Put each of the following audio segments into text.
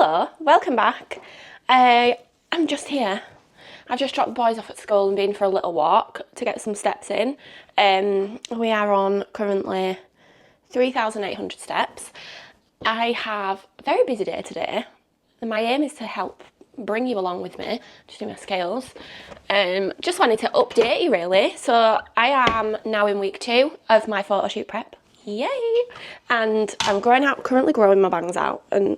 Hello, welcome back. I'm just here. I've just dropped the boys off at school and been for a little walk to get some steps in. We are on currently 3,800 steps. I have a very busy day today, and my aim is to help bring you along with me, just do my scales. Just wanted to update you really. So I am now in week 2 of my photo shoot prep. Yay! And I'm currently growing my bangs out, and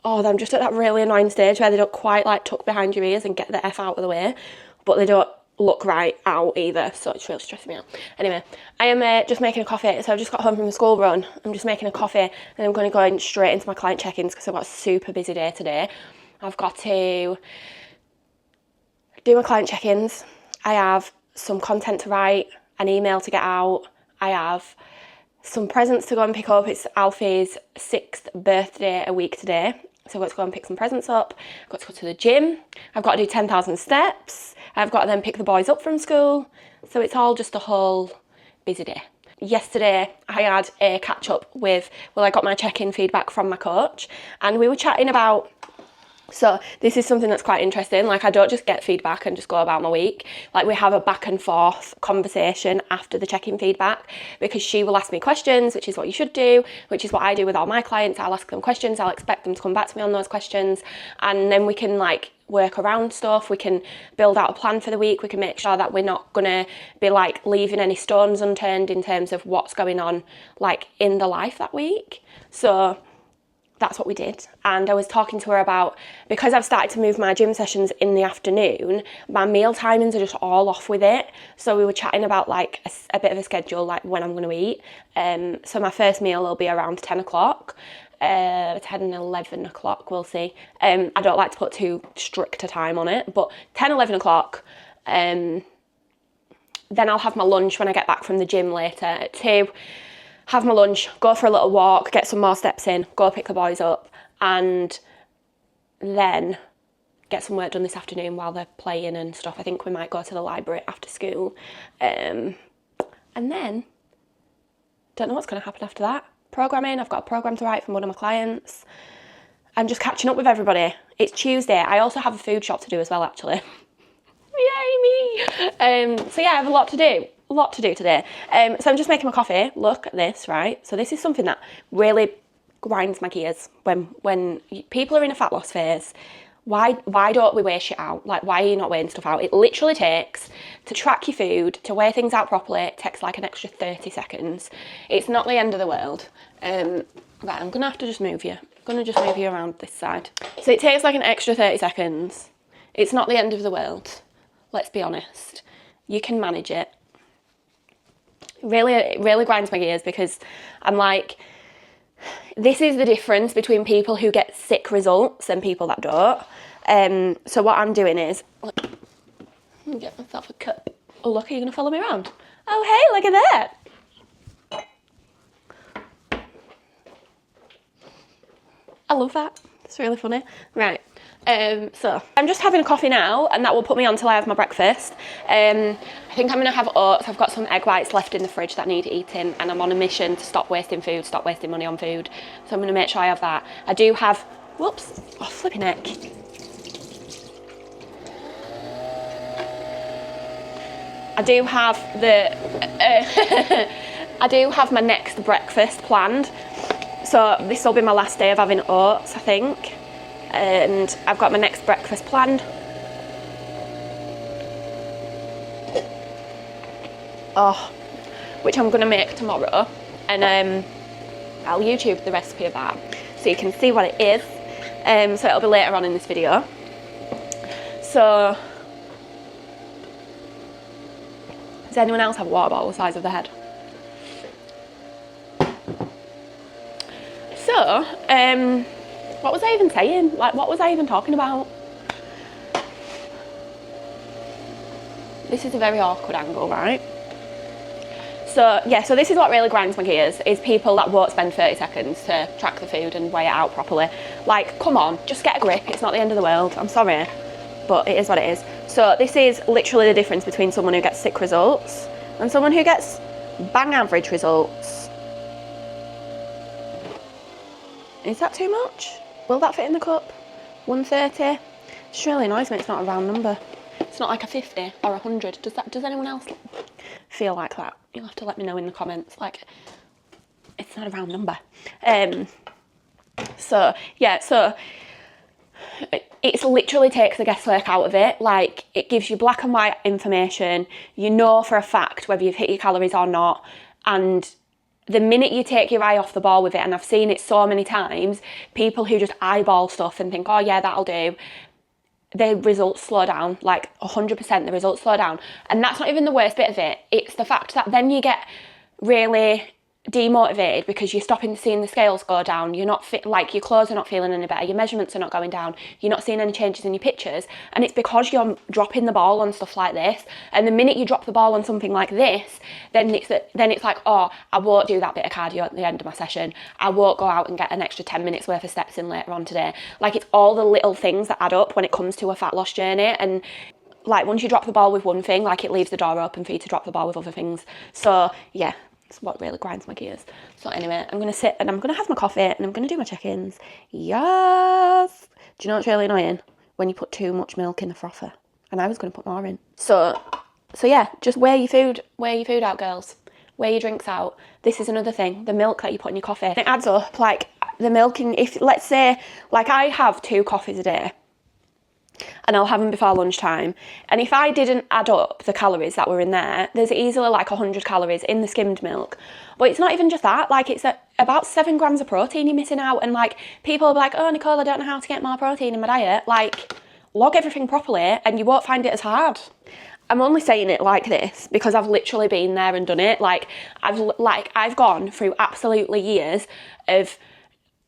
I'm just at that really annoying stage where they don't quite tuck behind your ears and get the F out of the way, but they don't look right out either, so it's really stressing me out. Anyway, I am just making a coffee, so I've just got home from the school run. I'm just making a coffee and I'm going to go in straight into my client check-ins because I've got a super busy day today. I've got to do my client check-ins. I have some content to write, an email to get out. I have some presents to go and pick up. It's Alfie's 6th birthday a week today, so I've got to go and pick some presents up. I've got to go to the gym. I've got to do 10,000 steps. I've got to then pick the boys up from school. So it's all just a whole busy day. Yesterday I had a catch up I got my check-in feedback from my coach, and we were chatting about, so this is something that's quite interesting. I don't just get feedback and just go about my week. We have a back and forth conversation after the check-in feedback, because she will ask me questions, which is what you should do, which is what I do with all my clients. I'll ask them questions. I'll expect them to come back to me on those questions. And then we can work around stuff. We can build out a plan for the week. We can make sure that we're not going to be leaving any stones unturned in terms of what's going on in the life that week. So that's what we did. And I was talking to her about, because I've started to move my gym sessions in the afternoon, my meal timings are just all off with it. So we were chatting about a bit of a schedule, when I'm going to eat. So my first meal will be around 10 o'clock, 10 and 11 o'clock, we'll see. I don't like to put too strict a time on it, but 10, 11 o'clock. Then I'll have my lunch when I get back from the gym later at 2. Have my lunch, go for a little walk, get some more steps in, go pick the boys up, and then get some work done this afternoon while they're playing and stuff. I think we might go to the library after school. And then, don't know what's going to happen after that. Programming, I've got a program to write from one of my clients. I'm just catching up with everybody. It's Tuesday. I also have a food shop to do as well, actually. Yay me! So yeah, I have a lot to do. Today. So I'm just making my coffee. Look at this, right? So this is something that really grinds my gears when people are in a fat loss phase. Why don't we weigh shit out? Why are you not weighing stuff out? It literally takes, to track your food, to weigh things out properly, it takes an extra 30 seconds. It's not the end of the world. Right, I'm gonna have to just move you. I'm gonna just move you around this side. So it takes an extra 30 seconds. It's not the end of the world. Let's be honest. You can manage it. It really grinds my gears, because I'm this is the difference between people who get sick results and people that don't. So what I'm doing is, let me get myself a cup. Oh look, are you going to follow me around? Oh hey, look at that. I love that. It's really funny. Right. So I'm just having a coffee now, and that will put me on till I have my breakfast. I think I'm going to have oats. I've got some egg whites left in the fridge that need eating, and I'm on a mission to stop wasting food, stop wasting money on food. So I'm going to make sure I have that. I do have, flipping heck. I do have I do have my next breakfast planned. So this will be my last day of having oats, I think. And I've got my next breakfast planned. Which I'm going to make tomorrow, and I'll YouTube the recipe of that so you can see what it is. So it'll be later on in this video. So, does anyone else have a water bottle the size of their head? So, what was I even saying? What was I even talking about? This is a very awkward angle, right? So, yeah, so this is what really grinds my gears, is people that won't spend 30 seconds to track the food and weigh it out properly. Come on, just get a grip. It's not the end of the world. I'm sorry, but it is what it is. So this is literally the difference between someone who gets sick results and someone who gets bang average results. Is that too much? Will that fit in the cup? 130. It really annoys me it's not a round number. It's not like a 50 or 100. Does anyone else feel like that? You'll have to let me know in the comments. Like, it's not a round number. So it literally takes the guesswork out of it. Like, it gives you black and white information. You know for a fact whether you've hit your calories or not. And the minute you take your eye off the ball with it, and I've seen it so many times, people who just eyeball stuff and think, oh yeah, that'll do, the results slow down, like 100% the results slow down. And that's not even the worst bit of it. It's the fact that then you get really demotivated because you're stopping seeing the scales go down. You're not like, your clothes are not feeling any better, your measurements are not going down, you're not seeing any changes in your pictures, and it's because you're dropping the ball on stuff like this. And the minute you drop the ball on something like this, then it's like, oh, I won't do that bit of cardio at the end of my session, I won't go out and get an extra 10 minutes worth of steps in later on today. Like, it's all the little things that add up when it comes to a fat loss journey. And like, once you drop the ball with one thing, like, it leaves the door open for you to drop the ball with other things. So yeah, it's what really grinds my gears. So anyway, I'm going to sit and I'm going to have my coffee and I'm going to do my check-ins. Yes! Do you know what's really annoying? When you put too much milk in the frother. And I was going to put more in. So yeah, just weigh your food out, girls. Weigh your drinks out. This is another thing, the milk that you put in your coffee. It adds up, like, the milk, if, let's say, like, I have 2 coffees a day. And I'll have them before lunchtime. And if I didn't add up the calories that were in there, there's easily like 100 calories in the skimmed milk. But it's not even just that, like, it's about 7 grams of protein you're missing out. And like, people will be like, oh, Nicole, I don't know how to get more protein in my diet. Like, log everything properly and you won't find it as hard. I'm only saying it like this because I've literally been there and done it. Like, I've gone through absolutely years of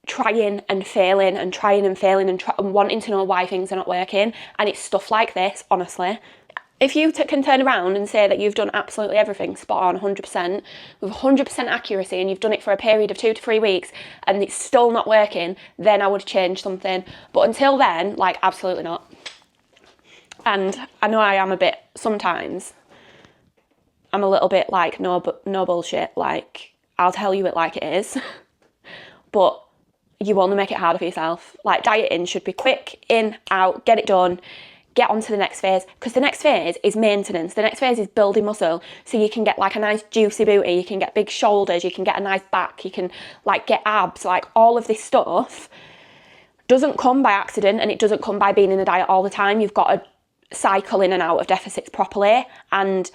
trying and failing and wanting to know why things are not working. And it's stuff like this, honestly. If you can turn around and say that you've done absolutely everything spot on 100% with 100% accuracy, and you've done it for a period of 2 to 3 weeks and it's still not working, then I would change something. But until then, like, absolutely not. And I know I am a bit, sometimes I'm a little bit like, no bullshit, like, I'll tell you it like it is. But you only make it harder for yourself. Like, dieting should be quick, in, out, get it done, get on to the next phase. Because the next phase is maintenance. The next phase is building muscle. So you can get like a nice juicy booty, you can get big shoulders, you can get a nice back, you can like get abs, like all of this stuff doesn't come by accident, and it doesn't come by being in a diet all the time. You've got to cycle in and out of deficits properly, and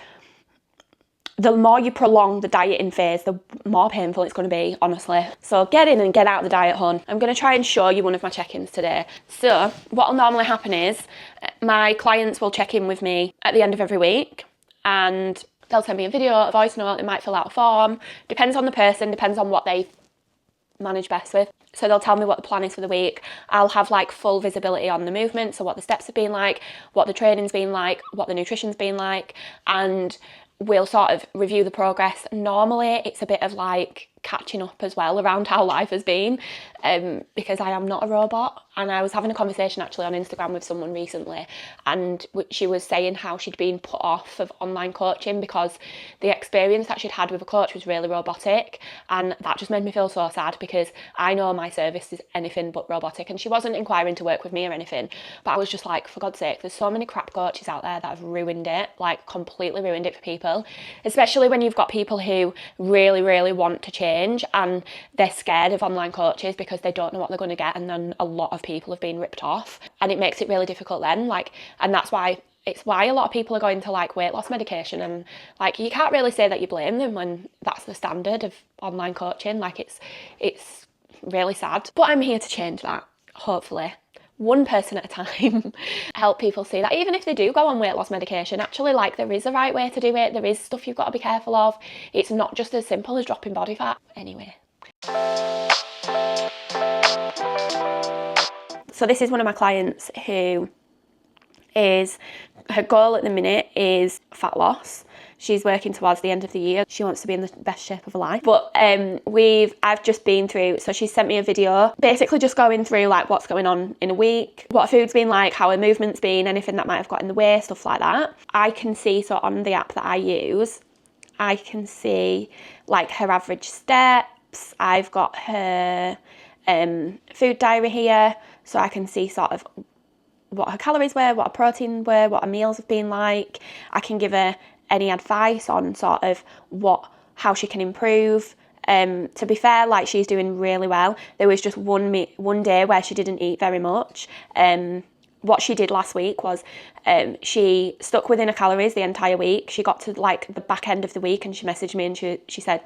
the more you prolong the dieting phase, the more painful it's going to be, honestly. So get in and get out of the diet, hun. I'm going to try and show you one of my check-ins today. So what will normally happen is my clients will check in with me at the end of every week, and they'll send me a video, a voice note, they might fill out a form. Depends on the person, depends on what they manage best with. So they'll tell me what the plan is for the week. I'll have like full visibility on the movement, so what the steps have been like, what the training's been like, what the nutrition's been like, and we'll sort of review the progress. Normally it's a bit of like catching up as well around how life has been, because I am not a robot. And I was having a conversation actually on Instagram with someone recently, and she was saying how she'd been put off of online coaching because the experience that she'd had with a coach was really robotic, and that just made me feel so sad because I know my service is anything but robotic. And she wasn't inquiring to work with me or anything, but I was just like, for God's sake, there's so many crap coaches out there that have ruined it, like completely ruined it for people, especially when you've got people who really want to change and they're scared of online coaches because they don't know what they're going to get. And then a lot of people have been ripped off, and it makes it really difficult then. Like, and that's why a lot of people are going to like weight loss medication, and like, you can't really say that you blame them when that's the standard of online coaching. Like, it's really sad. But I'm here to change that, hopefully. One person at a time. Help people see that even if they do go on weight loss medication, actually, like, there is a right way to do it. There is stuff you've got to be careful of. It's not just as simple as dropping body fat. Anyway. So this is one of my clients who her goal at the minute is fat loss. She's working towards the end of the year. She wants to be in the best shape of her life. But I've just been through, so she sent me a video, basically just going through like what's going on in a week, what her food's been like, how her movement's been, anything that might have got in the way, stuff like that. I can see, so on the app that I use, I can see like her average steps. I've got her food diary here, so I can see sort of what her calories were, what her protein were, what her meals have been like. I can give her any advice on sort of how she can improve. To be fair, like, she's doing really well. There was just one day where she didn't eat very much. What she did last week was she stuck within her calories the entire week. She got to like the back end of the week and she messaged me and she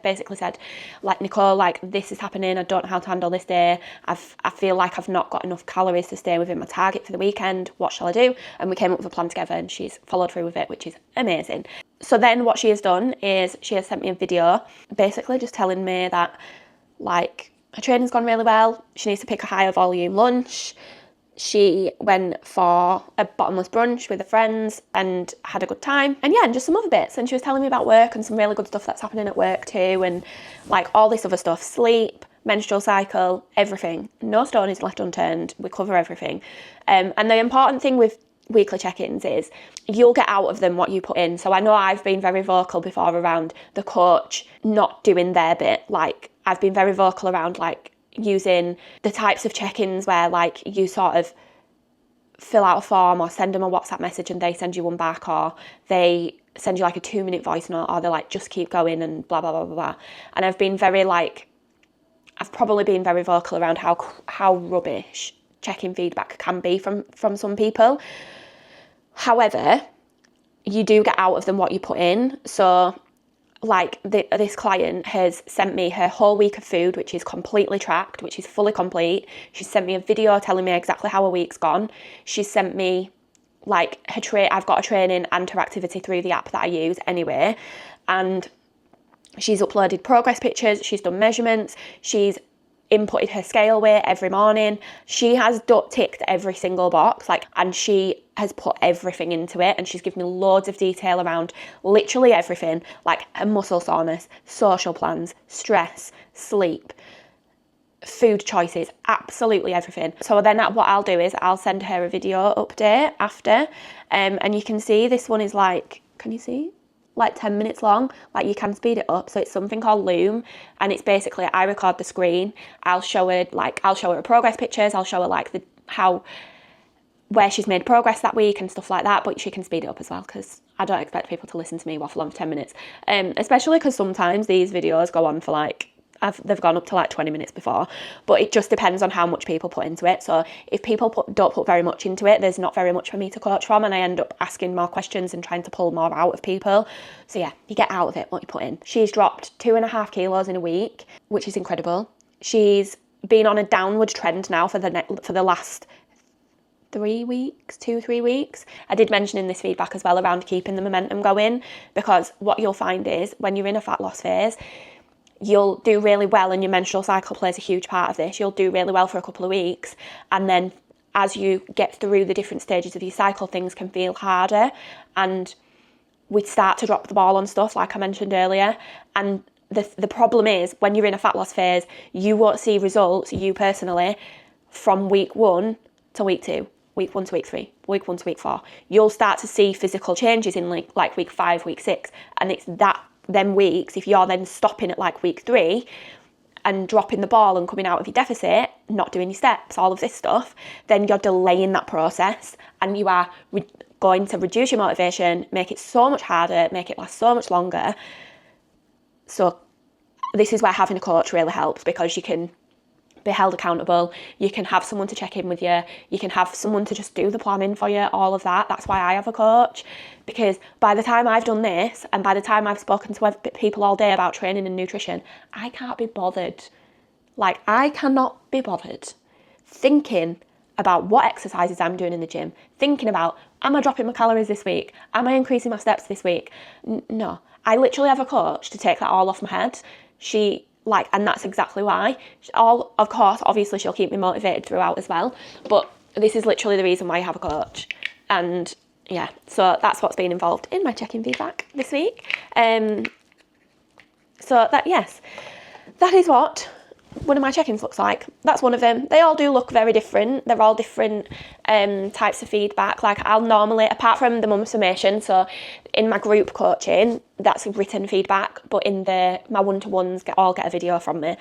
basically said, like, Nicole, like, this is happening. I don't know how to handle this day. I feel like I've not got enough calories to stay within my target for the weekend. What shall I do? And we came up with a plan together and she's followed through with it, which is amazing. So then what she has done is she has sent me a video basically just telling me that, like, her training's gone really well. She needs to pick a higher volume lunch. She went for a bottomless brunch with her friends and had a good time. And yeah, and just some other bits. And she was telling me about work and some really good stuff that's happening at work too. And like all this other stuff, sleep, menstrual cycle, everything. No stone is left unturned. We cover everything. And the important thing with weekly check-ins is you'll get out of them what you put in. So I know I've been very vocal before around the coach not doing their bit. Like, I've been very vocal around like using the types of check-ins where like you sort of fill out a form or send them a WhatsApp message and they send you one back, or they send you like a 2-minute voice note, or they're like, just keep going and blah blah blah blah blah. And I've probably been very vocal around how rubbish check-in feedback can be from some people. However, you do get out of them what you put in. So like this client has sent me her whole week of food, which is completely tracked, which is fully complete. She's sent me a video telling me exactly how her week's gone. She's sent me like I've got a training and her activity through the app that I use anyway. And she's uploaded progress pictures. She's done measurements. She's inputted her scale weight every morning. She has ticked every single box, like, and she has put everything into it, and she's given me loads of detail around literally everything, like her muscle soreness, social plans, stress, sleep, food choices, absolutely everything. So then what I'll do is I'll send her a video update after, and you can see this one is like, can you see? Like 10 minutes long. Like, you can speed it up. So it's something called Loom, and it's basically I record the screen. I'll show her her progress pictures. I'll show her like where she's made progress that week and stuff like that. But she can speed it up as well, because I don't expect people to listen to me waffle on for 10 minutes. Especially because sometimes these videos go on for like they've gone up to like 20 minutes before, but it just depends on how much people put into it. So if people don't put very much into it, there's not very much for me to coach from, and I end up asking more questions and trying to pull more out of people. So yeah, you get out of it what you put in. She's dropped 2.5 kilos in a week, which is incredible. She's been on a downward trend now for the last 3 weeks, 2-3 weeks. I did mention in this feedback as well around keeping the momentum going, because what you'll find is when you're in a fat loss phase, you'll do really well, and your menstrual cycle plays a huge part of this. You'll do really well for a couple of weeks, and then as you get through the different stages of your cycle, things can feel harder, and we start to drop the ball on stuff, like I mentioned earlier. And the problem is, when you're in a fat loss phase, you won't see results, you personally, from week 1 to week 2, week 1 to week 3, week 1 to week 4. You'll start to see physical changes in like week 5, week 6, and it's them weeks, if you're then stopping at like week 3 and dropping the ball and coming out of your deficit, not doing your steps, all of this stuff, then you're delaying that process, and you are going to reduce your motivation, make it so much harder, make it last so much longer. So this is where having a coach really helps, because you can be held accountable, you can have someone to check in with you, you can have someone to just do the planning for you, all of that. That's why I have a coach, because by the time I've done this, and by the time I've spoken to people all day about training and nutrition, I can't be bothered. Like, I cannot be bothered thinking about what exercises I'm doing in the gym, thinking about, am I dropping my calories this week? Am I increasing my steps this week? No, I literally have a coach to take that all off my head. And that's exactly why. Of course, obviously she'll keep me motivated throughout as well, but this is literally the reason why I have a coach. And yeah, so that's what's been involved in my check-in feedback this week. So that is what one of my check-ins looks like. That's one of them. They all do look very different. They're all different types of feedback. Like, I'll normally, apart from the mum summation, so in my group coaching, that's written feedback, but in my one-to-ones, all get a video from me.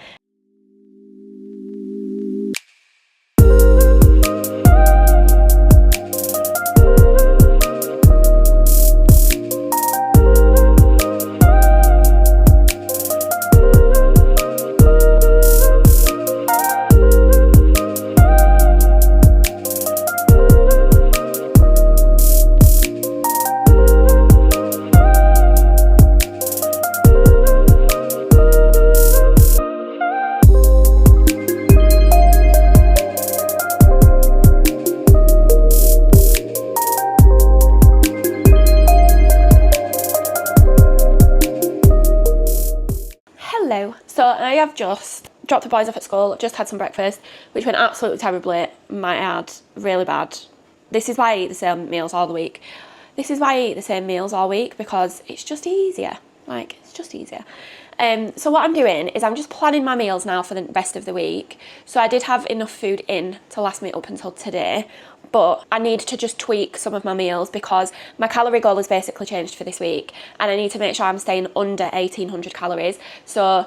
have just dropped the boys off at school, just had some breakfast, which went absolutely terribly. Might add, really bad. This is why I eat the same meals all the week. This is why I eat the same meals all week, because it's just easier. Like, it's just easier. So what I'm doing is I'm just planning my meals now for the rest of the week. So I did have enough food in to last me up until today, but I need to just tweak some of my meals because my calorie goal is basically changed for this week, and I need to make sure I'm staying under 1800 calories. So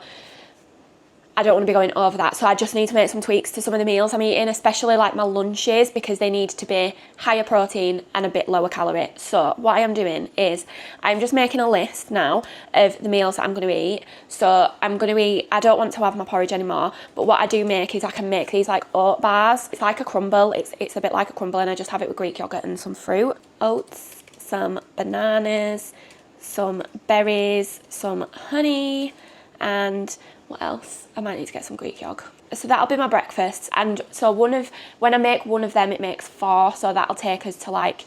I don't want to be going over that. So I just need to make some tweaks to some of the meals I'm eating, especially like my lunches, because they need to be higher protein and a bit lower calorie. So what I am doing is I'm just making a list now of the meals that I'm going to eat. So I'm going to eat, I don't want to have my porridge anymore, but what I do make is I can make these like oat bars. It's like a crumble. It's a bit like a crumble, and I just have it with Greek yogurt and some fruit. Oats, some bananas, some berries, some honey, and what else? I might need to get some Greek yogurt. So that'll be my breakfast. And so when I make one of them, it makes 4. So that'll take us to like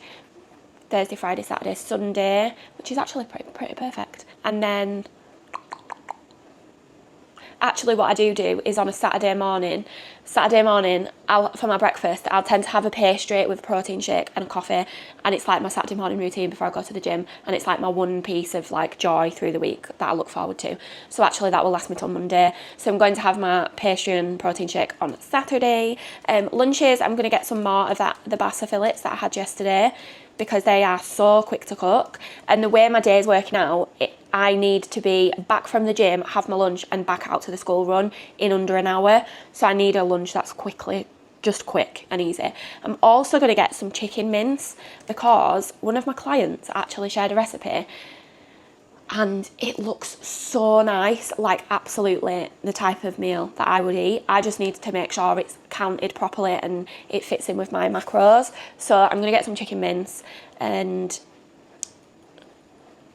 Thursday, Friday, Saturday, Sunday, which is actually pretty perfect. And then actually what I do is on a Saturday morning, for my breakfast, I'll tend to have a pastry with a protein shake and a coffee, and it's like my Saturday morning routine before I go to the gym, and it's like my one piece of like joy through the week that I look forward to. So actually that will last me till Monday. So I'm going to have my pastry and protein shake on Saturday. Lunches, I'm going to get some more of the Bassa fillets that I had yesterday, because they are so quick to cook. And the way my day is working out, I need to be back from the gym, have my lunch, and back out to the school run in under an hour. So I need a lunch that's just quick and easy. I'm also going to get some chicken mince, because one of my clients actually shared a recipe and it looks so nice, like absolutely the type of meal that I would eat. I just need to make sure it's counted properly and it fits in with my macros. So I'm going to get some chicken mince, and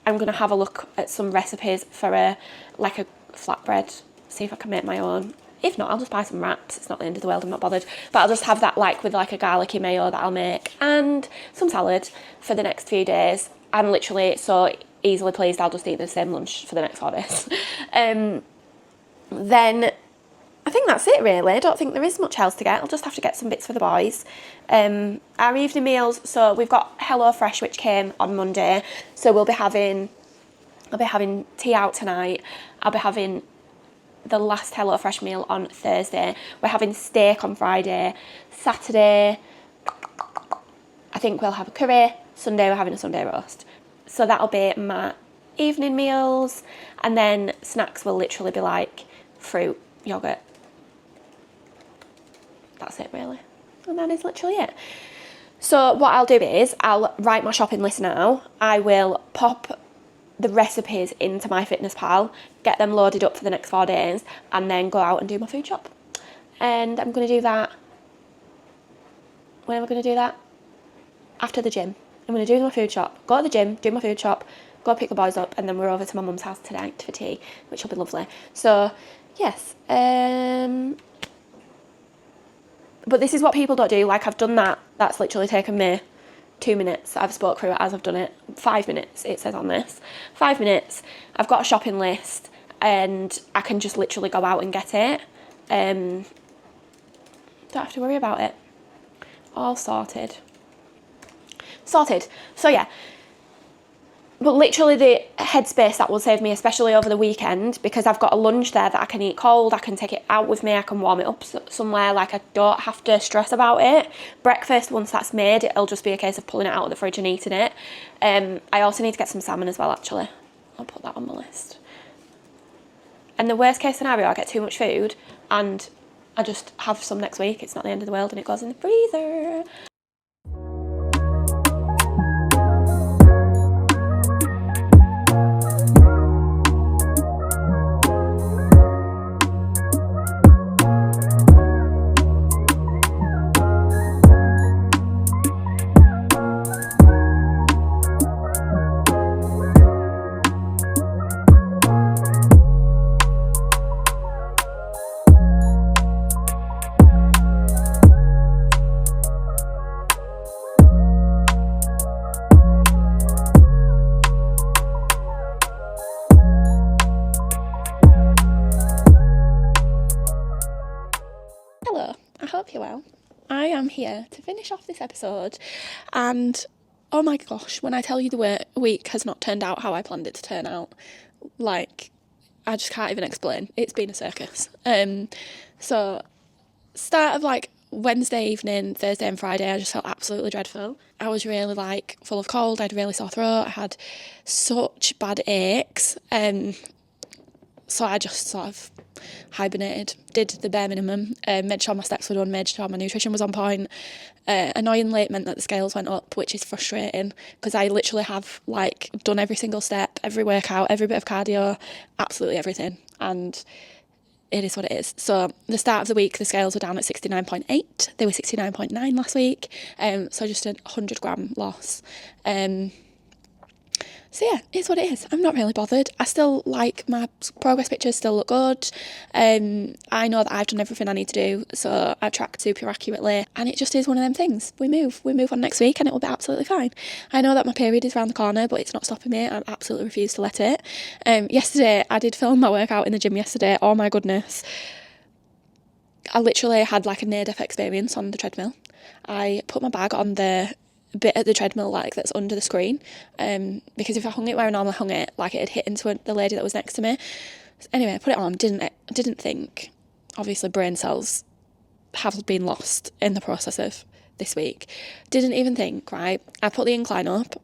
I'm going to have a look at some recipes for a flatbread, see if I can make my own. If not, I'll just buy some wraps. It's not the end of the world, I'm not bothered. But I'll just have that with a garlicky mayo that I'll make, and some salad for the next few days. I'm literally so easily pleased I'll just eat the same lunch for the next 4 days. Then I think that's it really. I don't think there is much else to get. I'll just have to get some bits for the boys. Our evening meals, so we've got HelloFresh, which came on Monday. So I'll be having tea out tonight. I'll be having the last HelloFresh meal on Thursday. We're having steak on Friday. Saturday, I think we'll have a curry. Sunday, we're having a Sunday roast. So that'll be my evening meals. And then snacks will literally be like fruit, yogurt. That's it really. And that is literally it. So what I'll do is I'll write my shopping list now. I will pop the recipes into MyFitnessPal, get them loaded up for the next 4 days, and then go out and do my food shop. And I'm going to do that. When am I going to do that? After the gym. I'm going to do my food shop, go to the gym, do my food shop, go pick the boys up, and then we're over to my mum's house tonight for tea, which will be lovely. So, yes. But this is what people don't do. Like, I've done that. That's literally taken me 2 minutes. I've spoke through it as I've done it. 5 minutes, it says on this. 5 minutes. I've got a shopping list, and I can just literally go out and get it. Don't have to worry about it. All sorted. So yeah, but literally the headspace that will save me, especially over the weekend, because I've got a lunch there that I can eat cold, I can take it out with me, I can warm it up somewhere, like I don't have to stress about it. Breakfast, once that's made, it'll just be a case of pulling it out of the fridge and eating it. I also need to get some salmon as well, actually. I'll put that on my list. And the worst case scenario, I get too much food and I just have some next week. It's not the end of the world and it goes in the freezer. here to finish off this episode. And oh my gosh, when I tell you the week has not turned out how I planned it to turn out, like, I just can't even explain. It's been a circus. So start of like Wednesday evening, Thursday and Friday, I just felt absolutely dreadful. I was really like full of cold. I had a really sore throat. I had such bad aches. So I just sort of hibernated, did the bare minimum, made sure my steps were done, made sure my nutrition was on point. Annoyingly, it meant that the scales went up, which is frustrating because I literally have like done every single step, every workout, every bit of cardio, absolutely everything. And it is what it is. So the start of the week, the scales were down at 69.8. They were 69.9 last week. So just a 100-gram loss. So yeah, it's what it is. I'm not really bothered. I still like my progress pictures still look good. I know that I've done everything I need to do, so I've tracked super accurately, and it just is one of them things. We move on next week and it will be absolutely fine. I know that my period is around the corner, but it's not stopping me. I absolutely refuse to let it. Yesterday, I did film my workout in the gym yesterday. Oh my goodness. I literally had like a near-death experience on the treadmill. I put my bag on the bit at the treadmill like that's under the screen, because if I hung it where I normally hung it, like it had hit into the lady that was next to me. Anyway, I put it on, didn't think, obviously brain cells have been lost in the process of this week, didn't even think, right, I put the incline up,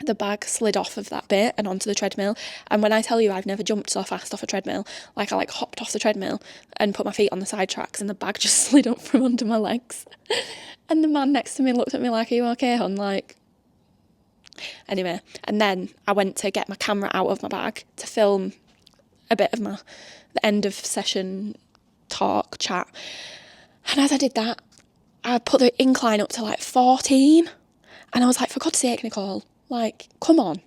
the bag slid off of that bit and onto the treadmill, and when I tell you I've never jumped so fast off a treadmill, like I like hopped off the treadmill and put my feet on the side tracks and the bag just slid up from under my legs. And the man next to me looked at me like, are you okay, hon? Like, anyway, and then I went to get my camera out of my bag to film a bit of the end of session chat. And as I did that, I put the incline up to like 14. And I was like, for God's sake, Nicole, like, come on.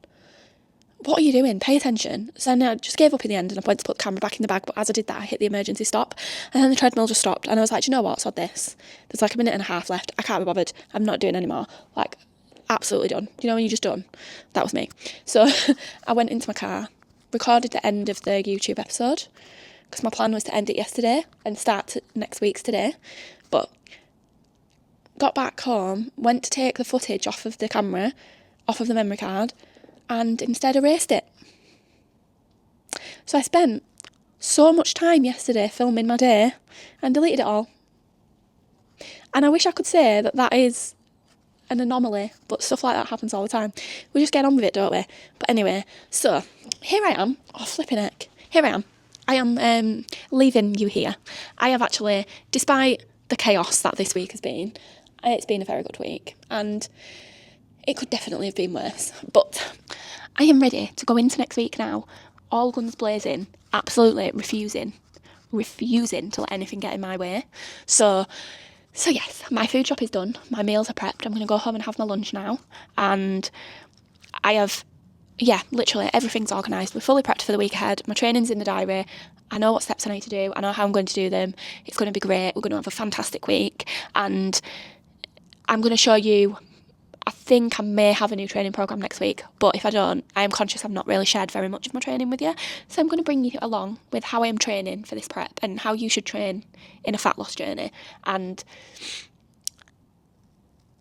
What are you doing? Pay attention. So then I just gave up in the end and I went to put the camera back in the bag, but as I did that, I hit the emergency stop, and then the treadmill just stopped, and I was like, do you know what, sod this. There's like a minute and a half left. I can't be bothered. I'm not doing anymore. Like, absolutely done. You know when you're just done? That was me. So I went into my car, recorded the end of the YouTube episode, because my plan was to end it yesterday and start next week's today, but got back home, went to take the footage off of the camera, off of the memory card, and instead erased it. So I spent so much time yesterday filming my day and deleted it all. And I wish I could say that that is an anomaly, but stuff like that happens all the time. We just get on with it, don't we? But anyway, so here I am. Oh, flipping heck. Here I am. I am leaving you here. I have actually, despite the chaos that this week has been, it's been a very good week. And it could definitely have been worse. But I am ready to go into next week now, all guns blazing, absolutely refusing to let anything get in my way. So yes, my food shop is done. My meals are prepped. I'm going to go home and have my lunch now. And I have, literally everything's organised. We're fully prepped for the week ahead. My training's in the diary. I know what steps I need to do. I know how I'm going to do them. It's going to be great. We're going to have a fantastic week. And I'm going to show you, I think I may have a new training programme next week, but if I don't, I am conscious I've not really shared very much of my training with you. So I'm going to bring you along with how I am training for this prep and how you should train in a fat loss journey, and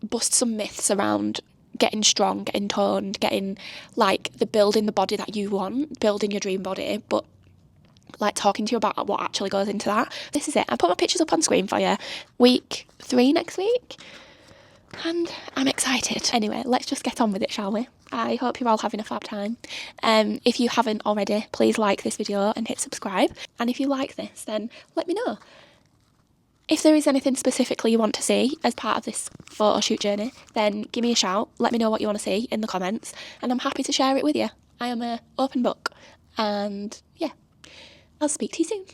bust some myths around getting strong, getting toned, getting like building the body that you want, building your dream body, but like talking to you about what actually goes into that. This is it. I put my pictures up on screen for you. Week 3 next week. And I'm excited. Anyway, let's just get on with it, shall we? I hope you're all having a fab time. If you haven't already, please like this video and hit subscribe. And if you like this, then let me know. If there is anything specifically you want to see as part of this photo shoot journey, then give me a shout. Let me know what you want to see in the comments, and I'm happy to share it with you. I am an open book. And yeah, I'll speak to you soon.